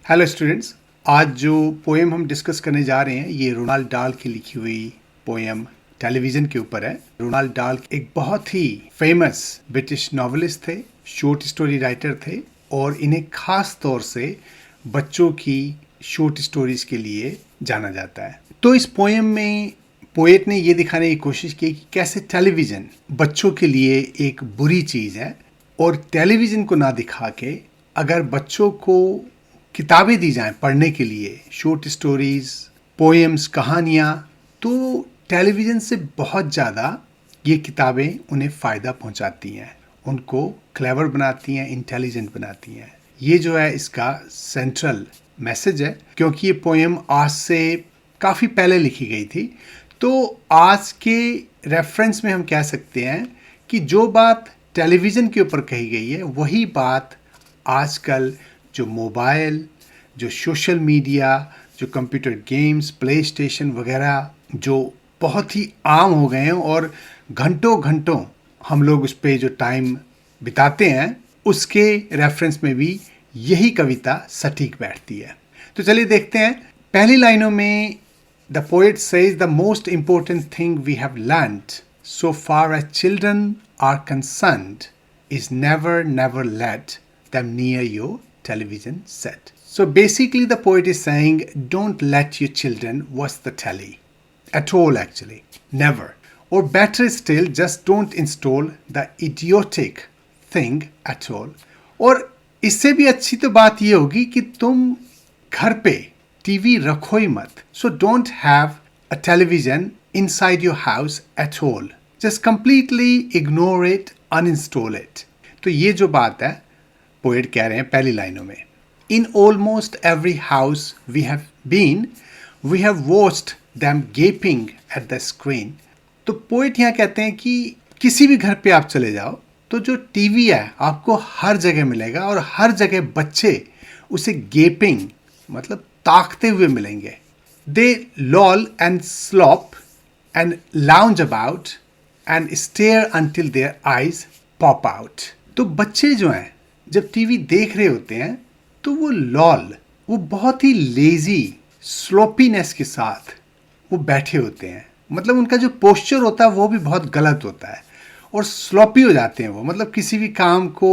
Hello students, आज जो poem हम डिस्कस करने जा रहे हैं ये रोनाल्ड डाल की लिखी हुई पोएम टेलीविज़न के ऊपर है। रोनाल्ड डाल एक बहुत ही फेमस ब्रिटिश नॉवेलिस्ट थे, शॉर्ट स्टोरी राइटर थे और इन्हें खास तौर से बच्चों की शॉर्ट स्टोरीज के लिए जाना जाता है। तो इस पोएम में पोएट ने ये दिखाने की कोशिश की कि कैसे टेलीविज़न बच्चों के लिए एक बुरी चीज़ है और टेलीविज़न को ना दिखा के अगर बच्चों को किताबें दी जाएं पढ़ने के लिए, शॉर्ट स्टोरीज, पोएम्स, कहानियाँ, तो टेलीविज़न से बहुत ज़्यादा ये किताबें उन्हें फ़ायदा पहुंचाती हैं, उनको क्लेवर बनाती हैं, इंटेलिजेंट बनाती हैं। ये जो है इसका सेंट्रल मैसेज है। क्योंकि ये पोएम आज से काफ़ी पहले लिखी गई थी, तो आज के रेफरेंस में हम कह सकते हैं कि जो बात टेलीविज़न के ऊपर कही गई है वही बात आजकल जो मोबाइल, जो सोशल मीडिया, जो कंप्यूटर गेम्स, प्ले स्टेशन वगैरह जो बहुत ही आम हो गए हैं और घंटों घंटों हम लोग उस पर जो टाइम बिताते हैं उसके रेफरेंस में भी यही कविता सटीक बैठती है। तो चलिए देखते हैं। पहली लाइनों में the poet says the most important thing we have learned so far as children are concerned is never never let them near your television set. So basically the poet is saying don't let your children watch the telly at all actually. Never. Or better still, just don't install the idiotic thing at all. और इससे भी अच्छी तो बात ये होगी कि तुम घर पे टीवी रखो ही मत. So don't have a television inside your house at all. Just completely ignore it, uninstall it. तो ये जो बात है पोएट कह रहे हैं पहली लाइनों में, in almost every house we have been we have watched them gaping at the screen. तो पोएट यहाँ कहते हैं कि किसी भी घर पे आप चले जाओ तो जो टीवी है आपको हर जगह मिलेगा और हर जगह बच्चे उसे गेपिंग मतलब ताकते हुए मिलेंगे। They loll and slop and lounge about and stare until their eyes pop out. तो बच्चे जो हैं जब टीवी देख रहे होते हैं तो वो बहुत ही लेजी स्लोपीनेस के साथ वो बैठे होते हैं। मतलब उनका जो पोस्चर होता है वो भी बहुत गलत होता है और स्लोपी हो जाते हैं वो, मतलब किसी भी काम को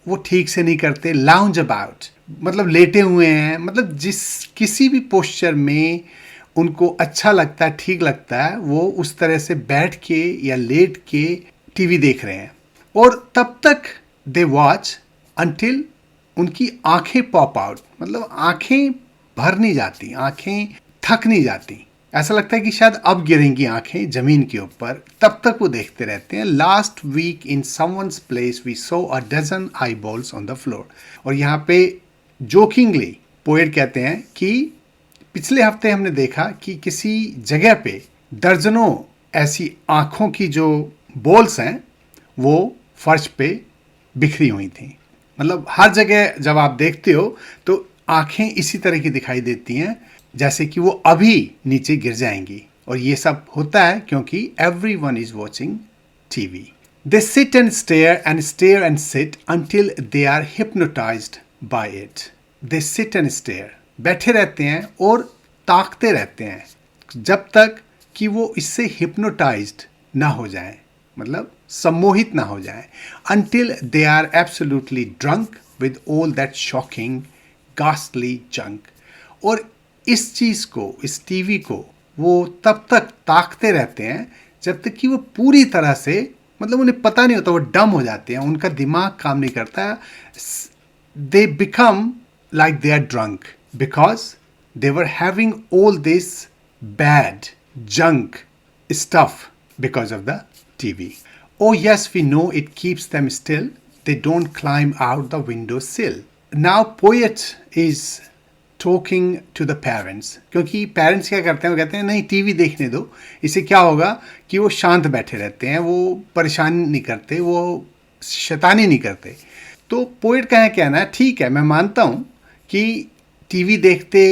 वो ठीक से नहीं करते। लाउंज अबाउट मतलब लेटे हुए हैं, मतलब किसी भी पोस्चर में उनको अच्छा लगता है, ठीक लगता है, वो उस तरह से बैठ के या लेट के टीवी देख रहे हैं। और तब तक दे वॉच अंटिल उनकी आंखें पॉप आउट, मतलब आंखें भर नहीं जाती, आंखें थक नहीं जाती, ऐसा लगता है कि शायद अब गिरेंगी आंखें जमीन के ऊपर, तब तक वो देखते रहते हैं। Last week in someone's place we saw a dozen eyeballs on the floor. और यहाँ पे जोकिंगली पोएट कहते हैं कि पिछले हफ्ते हमने देखा कि किसी जगह पे दर्जनों ऐसी आंखों की जो बॉल्स हैं वो फर्श पे बिखरी हुई थी। मतलब हर जगह जब आप देखते हो तो आंखें इसी तरह की दिखाई देती हैं जैसे कि वो अभी नीचे गिर जाएंगी। और ये सब होता है क्योंकि everyone is watching TV. They sit and stare and sit until they are hypnotised by it. They sit and stare, बैठे रहते हैं और ताकते रहते हैं जब तक कि वो इससे हिप्नोटाइज्ड ना हो जाएं, मतलब सम्मोहित ना हो जाए। until they are absolutely drunk with all that shocking ghastly junk। और इस चीज़ को, इस टीवी को वो तब तक ताकते रहते हैं जब तक कि वो पूरी तरह से, मतलब उन्हें पता नहीं होता, वो डम हो जाते हैं, उनका दिमाग काम नहीं करता। they become like they are drunk because they were having all this bad junk stuff because of the TV। Oh yes, we know it keeps them still. They don't climb out the window sill. Now poet is talking to the parents। क्योंकि parents क्या करते हैं, वो कहते हैं नहीं TV देखने दो, इससे क्या होगा कि वो शांत बैठे रहते हैं, वो परेशान नहीं करते, वो शैतानी नहीं करते। तो पोएट का है कहना है ठीक है, मैं मानता हूँ कि टीवी देखते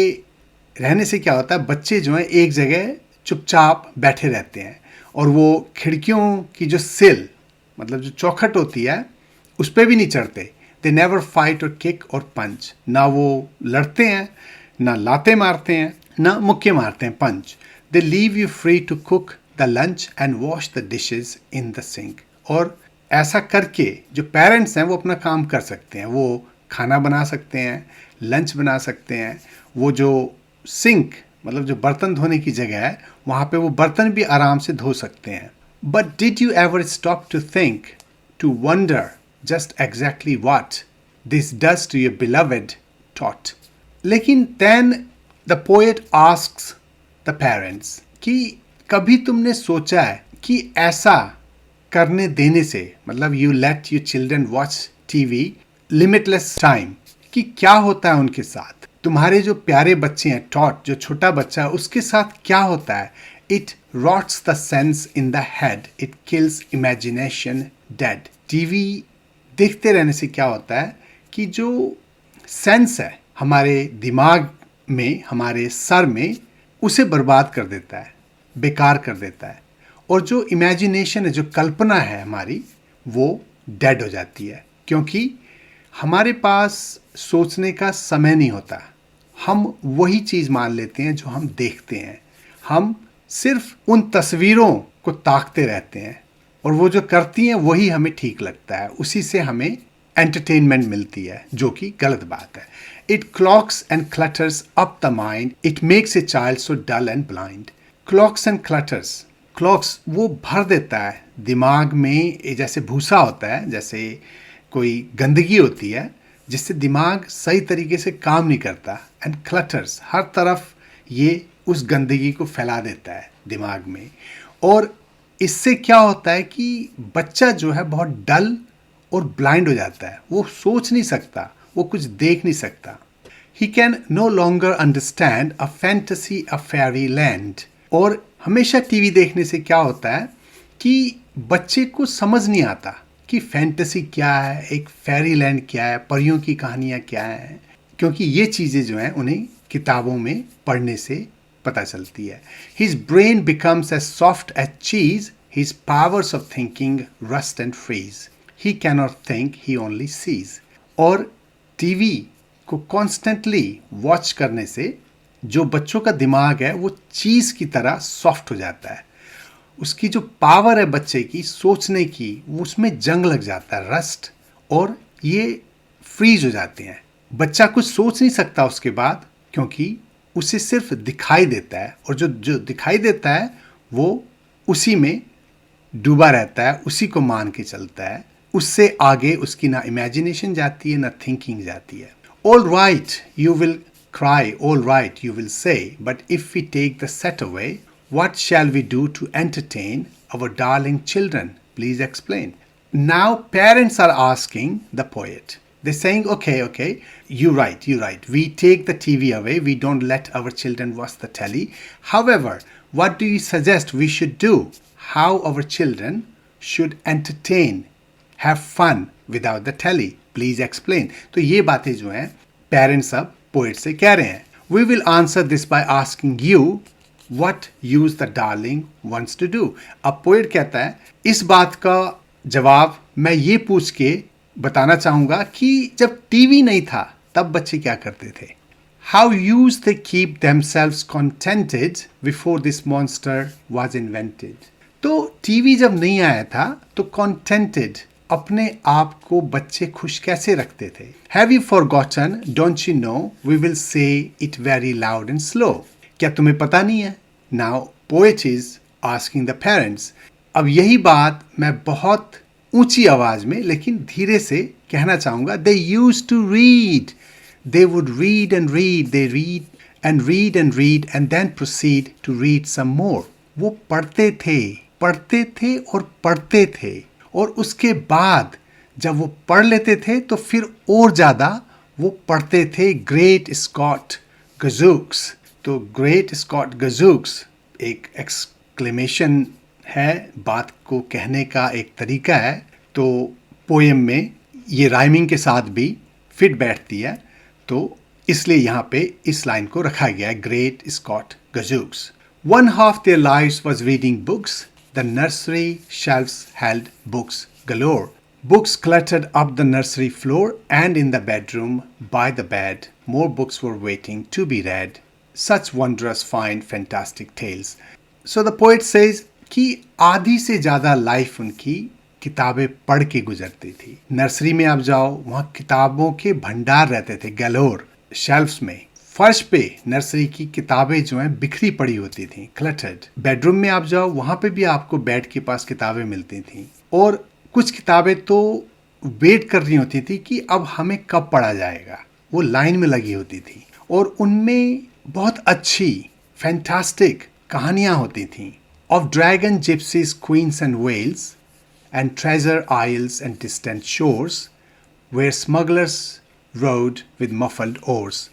रहने से क्या होता है, बच्चे जो हैं एक जगह चुपचाप बैठे रहते हैं और वो खिड़कियों की जो सिल मतलब जो चौखट होती है उस पर भी नहीं चढ़ते, दे नेवर फाइट और किक और पंच। ना वो लड़ते हैं, ना लाते मारते हैं, ना मुक्के मारते हैं, punch. They leave you free to cook the lunch and wash the dishes in the sink. और ऐसा करके जो पेरेंट्स हैं वो अपना काम कर सकते हैं, वो खाना बना सकते हैं, लंच बना सकते हैं, वो जो सिंक मतलब जो बर्तन धोने की जगह है वहाँ पे वो बर्तन भी आराम से धो सकते हैं। But did you ever stop to think, to wonder just exactly what this does to your beloved tot? लेकिन then the poet asks the parents कि कभी तुमने सोचा है कि ऐसा करने देने से, मतलब you let your children watch TV limitless time, कि क्या होता है उनके साथ? तुम्हारे जो प्यारे बच्चे हैं, टॉट जो छोटा बच्चा है, उसके साथ क्या होता है? It rots the sense in the head, it kills imagination dead. TV देखते रहने से क्या होता है कि जो सेंस है हमारे दिमाग में, हमारे सर में, उसे बर्बाद कर देता है, बेकार कर देता है। और जो इमेजिनेशन है, जो कल्पना है हमारी, वो डेड हो जाती है, क्योंकि हमारे पास सोचने का समय नहीं होता। हम वही चीज़ मान लेते हैं जो हम देखते हैं। हम सिर्फ उन तस्वीरों को ताकते रहते हैं और वो जो करती हैं वही हमें ठीक लगता है, उसी से हमें एंटरटेनमेंट मिलती है, जो कि गलत बात है। It clogs and clutters up the mind, it makes a child so dull and blind. Clogs and clutters, clogs वो भर देता है दिमाग में, जैसे भूसा होता है, जैसे कोई गंदगी होती है जिससे दिमाग सही तरीके से काम नहीं करता। एंड क्लटर्स, हर तरफ ये उस गंदगी को फैला देता है दिमाग में। और इससे क्या होता है कि बच्चा जो है बहुत डल और ब्लाइंड हो जाता है, वो सोच नहीं सकता, वो कुछ देख नहीं सकता। He can no longer understand a fantasy, a fairyland. और हमेशा टीवी देखने से क्या होता है कि बच्चे को समझ नहीं आता कि फैंटेसी क्या है, एक फेरी लैंड क्या है, परियों की कहानियाँ क्या हैं, क्योंकि ये चीज़ें जो हैं उन्हें किताबों में पढ़ने से पता चलती है। His brain becomes as soft as cheese, his powers of thinking rust and freeze. He cannot think, he only sees. और टीवी को कॉन्स्टेंटली वॉच करने से जो बच्चों का दिमाग है वो चीज़ की तरह सॉफ्ट हो जाता है। उसकी जो पावर है बच्चे की सोचने की, उसमें जंग लग जाता है, रस्ट, और ये फ्रीज हो जाते हैं। बच्चा कुछ सोच नहीं सकता उसके बाद, क्योंकि उसे सिर्फ दिखाई देता है, और जो जो दिखाई देता है वो उसी में डूबा रहता है, उसी को मान के चलता है। उससे आगे उसकी ना इमेजिनेशन जाती है, ना थिंकिंग जाती है। All right you will cry, all right, you will say, but if we take the set away, what shall we do to entertain our darling children? Please explain. Now parents are asking the poet. They're saying, okay, you're right. We take the TV away. We don't let our children watch the telly. However, what do you suggest we should do? How our children should entertain, have fun without the telly? Please explain. तो ये बातें जो हैं parents अब poet से कह रहे हैं। We will answer this by asking you what use the darling wants to do. अब पोएट कहता है इस बात का जवाब मैं ये पूछ के बताना चाहूंगा कि जब टीवी नहीं था तब बच्चे क्या करते थे। How use they keep themselves contented before this monster was invented. तो टीवी जब नहीं आया था तो कंटेंटेड, अपने आप को बच्चे खुश कैसे रखते थे। Have you forgotten, don't you know, we will say it very loud and slow. क्या तुम्हें पता नहीं है? Now poet is asking the parents. अब यही बात मैं बहुत ऊंची आवाज में लेकिन धीरे से कहना चाहूंगा। They used to read, they would read and read, they read and read and read and then proceed to read some more. वो पढ़ते थे और पढ़ते थे, और उसके बाद जब वो पढ़ लेते थे तो फिर और ज़्यादा वो पढ़ते थे। Great Scott gadzooks. तो ग्रेट स्कॉट गजूक्स एक एक्सक्लेमेशन है, बात को कहने का एक तरीका है। तो पोएम में ये राइमिंग के साथ भी फिट बैठती है, तो इसलिए यहाँ पे इस लाइन को रखा गया है, great Scott गजूक्स। 1/2 their lives was reading books. The nursery shelves held books galore. Books cluttered up the nursery floor and in the bedroom by the bed. More books were waiting to be read. Such wondrous, fine, fantastic tales. So the poet says कि आधी से ज़्यादा life उनकी किताबें पढ़ के गुजरती थी. नर्सरी में आप जाओ, वहाँ किताबों के भंडार रहते थे, गैलोर शेल्फ्स में. फर्श पे नर्सरी की किताबें जो हैं बिखरी पड़ी होती थीं, क्लटर्ड. बेडरूम में आप जाओ, वहाँ पे भी आपको बेड के पास किताबें मिलती थीं. और कुछ किताबें तो वेट कर रही होती थी कि अब हमें कब पढ़ा जाएगा. वो लाइन में लगी होती थी और उनमें बहुत अच्छी फैंटास्टिक कहानियाँ होती थीं. Of dragon, gypsies, queens and whales and treasure isles and distant shores where smugglers rode with muffled oars.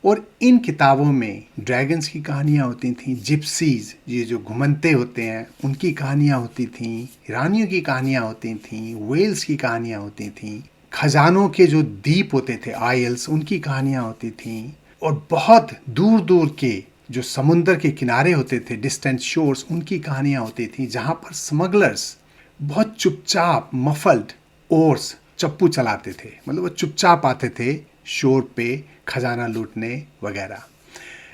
और इन किताबों में ड्रैगन्स की कहानियाँ होती थीं, जिप्सीज ये जो घुमंते होते हैं उनकी कहानियाँ होती थीं, रानियों की कहानियाँ होती थीं, वेल्स की कहानियाँ होती थीं, खजानों के जो द्वीप होते थे आइल्स उनकी कहानियाँ होती थीं, और बहुत दूर दूर के जो समुंदर के किनारे होते थे डिस्टेंट शोर्स उनकी कहानियाँ होती थीं, जहाँ पर स्मगलर्स बहुत चुपचाप मफल्ड ओर्स चप्पू चलाते थे. मतलब वो चुपचाप आते थे शोर पे खजाना लूटने वगैरह.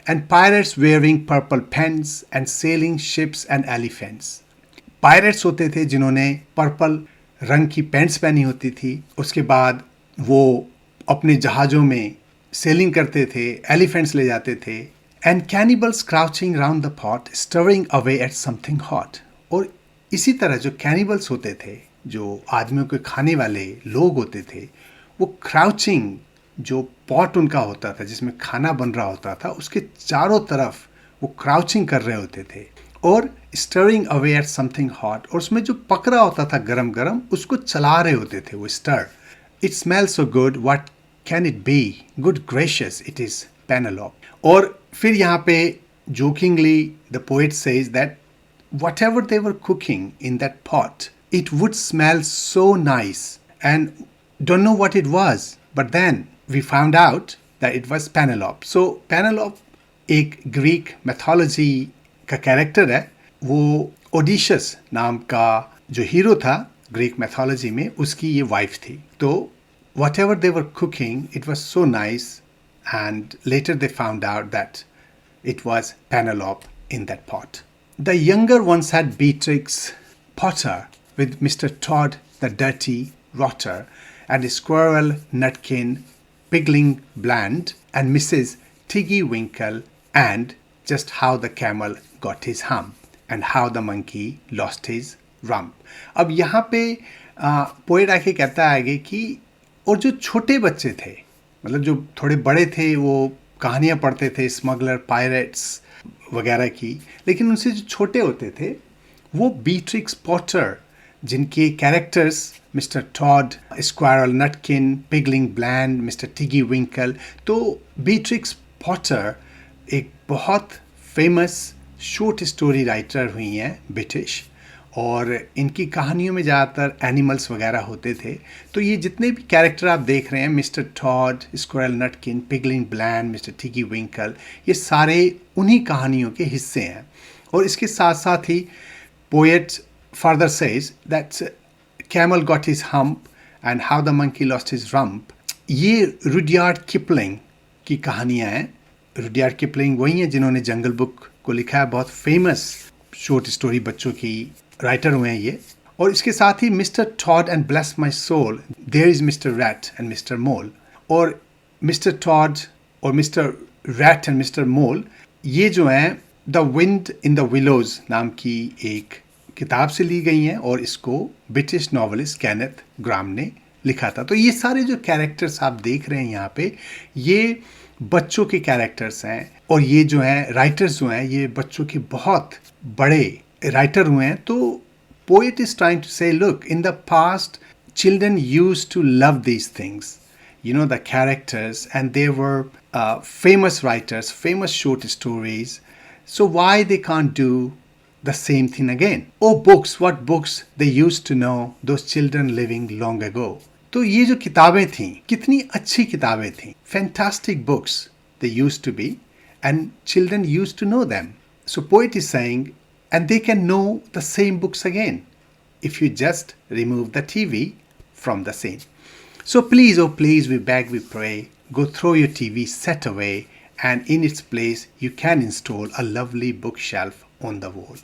And pirates wearing purple pants and sailing ships and elephants. Pirates होते थे जिन्होंने पर्पल रंग की पैंट्स पहनी होती थी. उसके बाद वो अपने जहाज़ों में सेलिंग करते थे, एलिफेंट्स ले जाते थे. And cannibals crouching round the pot stirring away at something hot. और इसी तरह जो कैनिबल्स होते थे, जो आदमियों के खाने वाले लोग होते थे, वो क्राउचिंग जो पॉट उनका होता था जिसमें खाना बन रहा होता था उसके चारों तरफ वो क्राउचिंग कर रहे होते थे और stirring away at something hot. और उसमें जो पक रहा होता था गरम गरम उसको चला रहे होते थे वो स्टर. It smell so good, what can it be, good gracious, it is Penelope. और फिर यहाँ पे jokingly the poet says that whatever they were cooking in that pot, it would smell so nice, and don't know what it was, but then we found out that it was Penelope. So Penelope एक Greek mythology का character है. वो ओडिशस नाम का जो hero था Greek mythology में उसकी ये वाइफ थी. तो whatever they were cooking, it was so nice, and later they found out that it was Penelope in that pot. The younger ones had Beatrix Potter with Mr. Todd the Dirty Rotter and Squirrel Nutkin Pigling Bland and Mrs. Tiggy Winkle and Just How the Camel Got His Hump and How the Monkey Lost His Rump. अब यहाँ पे poet आके कहता है कि और जो छोटे बच्चे थे, मतलब जो थोड़े बड़े थे वो कहानियाँ पढ़ते थे स्मगलर पायरेट्स वगैरह की, लेकिन उनसे जो छोटे होते थे वो बीट्रिक्स पॉटर जिनके characters Mister Toad, Squirrel Nutkin, Pigling Bland, Mister Tiggy Winkle. तो बीट्रिक्स पॉटर एक बहुत फेमस शॉर्ट स्टोरी राइटर हुई हैं ब्रिटिश, और इनकी कहानियों में ज़्यादातर एनिमल्स वगैरह होते थे. तो ये जितने भी कैरेक्टर आप देख रहे हैं, Mister Toad, Squirrel Nutkin, Pigling Bland, Mister Tiggy Winkle, ये सारे उन्हीं कहानियों के हिस्से हैं. और इसके साथ साथ ही poet further says that camel got his hump and how the monkey lost his rump. ये रुडयार्ड किपलिंग की कहानियाँ हैं. रुडयार्ड किपलिंग वही हैं जिन्होंने जंगल बुक को लिखा है. बहुत फेमस शॉर्ट स्टोरी बच्चों की राइटर हुए हैं ये. और इसके साथ ही Mister Toad and bless my soul, there is Mister Rat and Mister Mole. और मिस्टर टॉड और Mister Rat and Mister Mole ये जो हैं the Wind in the Willows नाम की एक किताब से ली गई हैं, और इसको ब्रिटिश नॉवेलिस्ट केनेथ ग्राम ने लिखा था. तो ये सारे जो कैरेक्टर्स आप देख रहे हैं यहाँ पे, ये बच्चों के कैरेक्टर्स हैं, और ये जो हैं राइटर्स जो हैं ये बच्चों के बहुत बड़े राइटर हुए हैं. तो पोएट इज ट्राइंग टू से look, in the past children used to love these things, you know, the characters, and they were famous writers, famous short stories. So why they can't do the same thing again? Oh books, what books they used to know, those children living long ago. तो ये जो किताबें थीं कितनी अच्छी किताबें थीं. Fantastic books they used to be, and children used to know them. So poet is saying, and they can know the same books again if you just remove the TV from the scene. So please, oh please, we beg, we pray, go throw your TV set away, and in its place you can install a lovely bookshelf on the wall.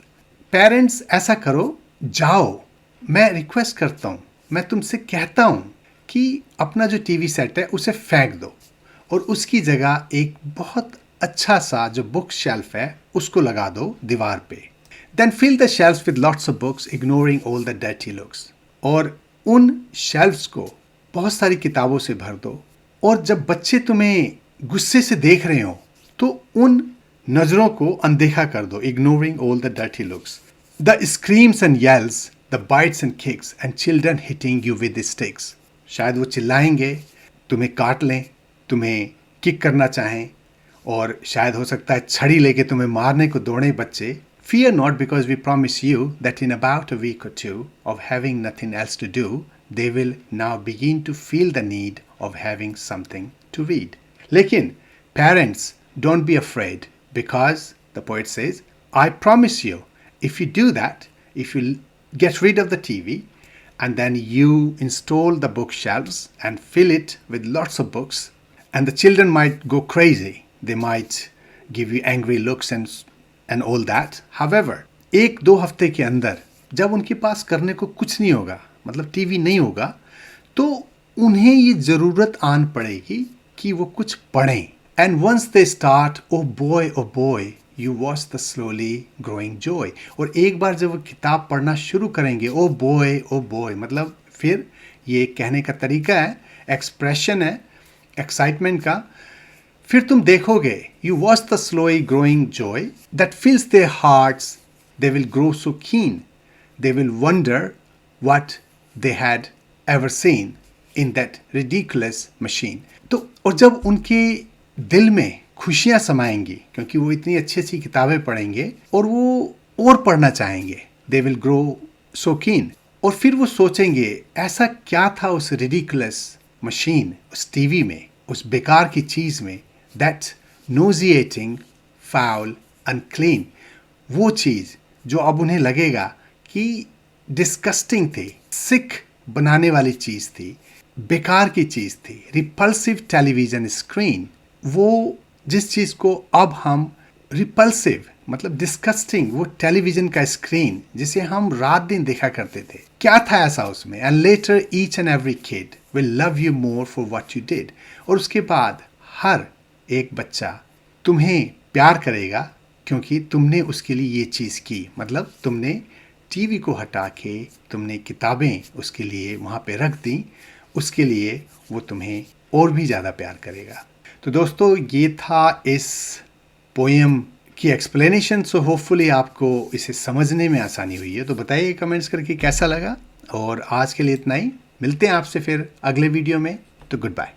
Parents, ऐसा करो, जाओ, मैं request करता हूँ, मैं तुमसे कहता हूँ कि अपना जो टीवी सेट है उसे फेंक दो और उसकी जगह एक बहुत अच्छा सा जो बुक शेल्फ है उसको लगा दो दीवार पे. Then fill the shelves with lots of books, ignoring all the dirty looks. और उन शेल्फ्स को बहुत सारी किताबों से भर दो और जब बच्चे तुम्हें गुस्से से देख रहे हो तो उन नजरों को अनदेखा कर दो. Ignoring all the dirty looks. The screams and yells, the bites and kicks, and children hitting you with the sticks. शायद वो चिल्लाएंगे, तुम्हें काट लें, तुम्हें किक करना चाहें और शायद हो सकता है छड़ी लेके तुम्हें मारने को दौड़े बच्चे. Fear not, because we promise you that in about a week or two of having nothing else to do, they will now begin to feel the need of having something to read. लेकिन parents, don't be afraid, because the poet says, I promise you, if you do that, if you get rid of the TV and then you install the bookshelves and fill it with lots of books, and the children might go crazy. They might give you angry looks and all that. However, 1-2 हफ्ते के अंदर जब उनके पास करने को कुछ नहीं होगा, मतलब टीवी नहीं होगा, तो उन्हें ये ज़रूरत आन पड़ेगी कि वो कुछ पढ़ें. And once they start, oh boy, you watch the slowly growing joy. और एक बार जब वो किताब पढ़ना शुरू करेंगे, oh boy, मतलब फिर ये कहने का तरीका है, एक्सप्रेशन है, एक्साइटमेंट का. फिर तुम देखोगे, you watch the slowly growing joy that fills their hearts. They will grow so keen. They will wonder what they had ever seen in that ridiculous machine. तो और जब उनके दिल में खुशियाँ समाएंगी क्योंकि वो इतनी अच्छी अच्छी किताबें पढ़ेंगे और वो और पढ़ना चाहेंगे. They will grow so keen. और फिर वो सोचेंगे ऐसा क्या था उस ridiculous machine, उस टीवी में, उस बेकार की चीज़ में, that nauseating, foul, unclean. वो चीज़ जो अब उन्हें लगेगा कि डिस्कस्टिंग थी, सिक बनाने वाली चीज़ थी, बेकार की चीज़ थी. रिपल्सिव टेलीविज़न स्क्रीन, वो जिस चीज़ को अब हम रिपल्सिव मतलब डिस्कस्टिंग, वो टेलीविज़न का स्क्रीन जिसे हम रात दिन देखा करते थे, क्या था ऐसा उसमें. And later each and every kid will love you more for what you did. और उसके बाद हर एक बच्चा तुम्हें प्यार करेगा क्योंकि तुमने उसके लिए ये चीज़ की. मतलब तुमने टीवी को हटा के तुमने किताबें उसके लिए वहाँ पे रख दी, उसके लिए वो तुम्हें और भी ज़्यादा प्यार करेगा. तो दोस्तों, ये था इस पोएम की एक्सप्लेनेशन. सो होपफुली आपको इसे समझने में आसानी हुई है. तो बताइए कमेंट्स करके कैसा लगा. और आज के लिए इतना ही. मिलते हैं आपसे फिर अगले वीडियो में. तो गुड बाय.